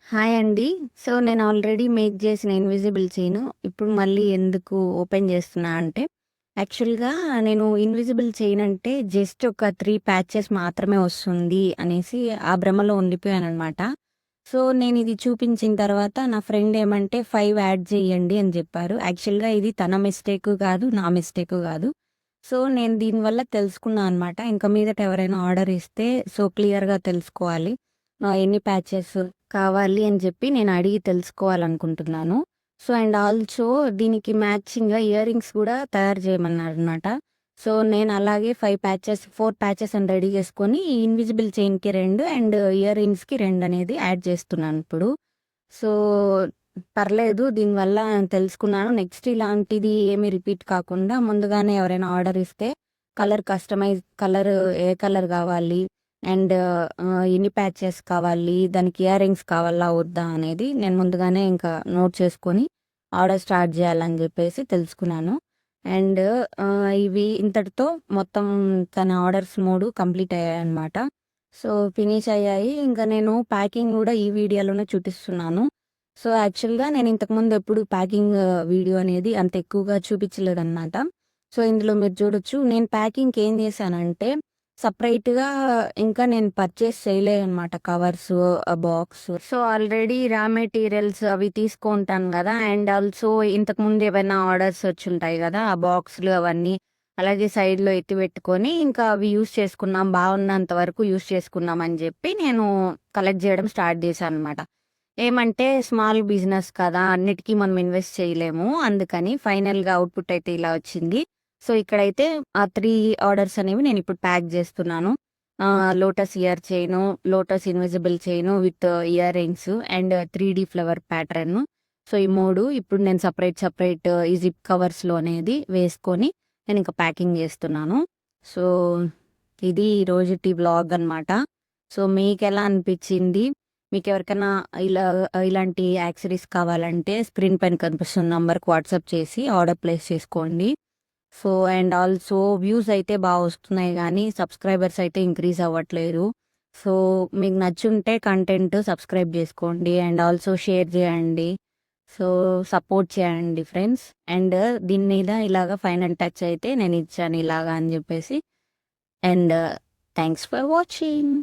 Hi అండి. So, నేను already make చేసిన ఇన్విజిబుల్ చైను ఇప్పుడు మళ్ళీ ఎందుకు ఓపెన్ చేస్తున్నా అంటే, యాక్చువల్‌గా నేను ఇన్విజిబుల్ చైన్ అంటే జస్ట్ ఒక 3 ప్యాచెస్ మాత్రమే వస్తుంది అనేసి ఆ భ్రమలో ఉండిపోయాననమాట. సో, నేనిది చూపించిన తర్వాత నా ఫ్రెండ్ ఏమంటే 5 యాడ్ చేయండి అని చెప్పారు. యాక్చువల్‌గా ఇది తన మిస్టేకు కాదు, నా మిస్టేకు కాదు. సో, నేను దీనివల్ల తెలుసుకున్నా అనమాట. ఇంక మీదట ఎవరైనా ఆర్డర్ ఇస్తే క్లియర్‌గా తెలుసుకోవాలి. ఎన్ని ప్యాచెస్ కావాలి అని చెప్పి నేను అడిగి తెలుసుకోవాలనుకుంటున్నాను. సో, అండ్ ఆల్సో దీనికి మ్యాచింగ్‌గా ఇయర్ రింగ్స్ కూడా తయారు చేయమన్నారనమాట. సో, నేను అలాగే 4 ప్యాచెస్ అని రెడీ చేసుకొని ఇన్విజిబుల్ చైన్‌కి 2 అండ్ ఇయర్ రింగ్స్‌కి 2 అనేది యాడ్ చేస్తున్నాను ఇప్పుడు. సో, పర్లేదు దీనివల్ల తెలుసుకున్నాను. నెక్స్ట్ ఇలాంటిది ఏమి రిపీట్ కాకుండా ముందుగానే ఎవరైనా ఆర్డర్ ఇస్తే కలర్ ఏ కలర్ కావాలి అండ్ ఎన్ని ప్యాచెస్ కావాలి, దానికి ఇయర్ రింగ్స్ కావాలా వద్దా అనేది నేను ముందుగానే ఇంకా నోట్ చేసుకొని ఆర్డర్ స్టార్ట్ చేయాలని చెప్పేసి తెలుసుకున్నాను. అండ్ ఇవి ఇంతటితో మొత్తం తన ఆర్డర్స్ 3 కంప్లీట్ అయ్యాయన్నమాట. సో, ఫినిష్ అయ్యాయి. ఇంకా నేను ప్యాకింగ్ కూడా ఈ వీడియోలోనే చూపిస్తున్నాను. సో, యాక్చువల్‌గా నేను ఇంతకుముందు ఎప్పుడు ప్యాకింగ్ వీడియో అనేది అంత ఎక్కువగా చూపించలేదన్నమాట. సో, ఇందులో మీరు చూడొచ్చు. నేను ప్యాకింగ్‌కి ఏం చేశానంటే సెపరేట్‌గా ఇంకా నేను పర్చేస్ చేయలేదనమాట covers, box. So, already raw materials అవి తీసుకుంటాను గదా! అండ్ ఆల్సో ఇంతకుముందు ఏవైనా ఆర్డర్స్ వచ్చుంటాయి గదా! ఆ బాక్స్‌లు అవన్నీ. అలాగే సైడ్‌లో ఎత్తిపెట్టుకొని ఇంకా అవి యూజ్ చేసుకున్నాం. బాగున్నంత వరకు యూజ్ చేసుకున్నాం అని జెప్పి నేను కలెక్ట్ జేయడం స్టార్ట్ చేశాననమాట. ఏమంటే స్మాల్ బిజినెస్ కదా! అన్నిటికి మనం ఇన్వెస్ట్ చేయలేము. అందుకని ఫైనల్‌గా అవుట్‌పుట్ అయితే ఇలా వచ్చింది. సో, ఇక్కడైతే ఆ 3 ఆర్డర్స్ అనేవి నేనిప్పుడు ప్యాక్ జేస్తున్నాను. Lotus ear chain, lotus invisible chain with ear rings and 3 flower pattern. So, ఈ 3 ఇప్పుడు నేను సెపరేట్ ఈ జిప్ కవర్స్‌లో అనేది వేసుకొని నేనింక ప్యాకింగ్ జేస్తున్నాను. సో, ఇది ఈరోజుటి వ్లాగ్ అనమాట. సో, మీకెలా అనిపిచ్చింది? మీకెవరికైనా ఇలా ఇలాంటి యాక్సెసరీస్ కావాలంటే స్క్రీన్ పైన కనిపిస్తున్న నంబర్‌కి వాట్సాప్ చేసి ఆర్డర్ ప్లేస్ చేసుకోండి. సో, అండ్ ఆల్సో వ్యూస్ అయితే వస్తున్నాయి గానీ, సబ్స్క్రైబర్స్ అయితే ఇంక్రీజ్ అవ్వట్లేదు. సో, మీకు నచ్చుంటే కంటెంట్ సబ్స్క్రైబ్ జేసుకోండి. అండ్ ఆల్సో షేర్ జేయండి. సో, సపోర్ట్ చేయండి ఫ్రెండ్స్. అండ్ దీని మీద ఇలాగ ఫైనల్ టచ్ అయితే నేనిచ్చాను ఇలాగా అని జెప్పేసి. And thanks for watching.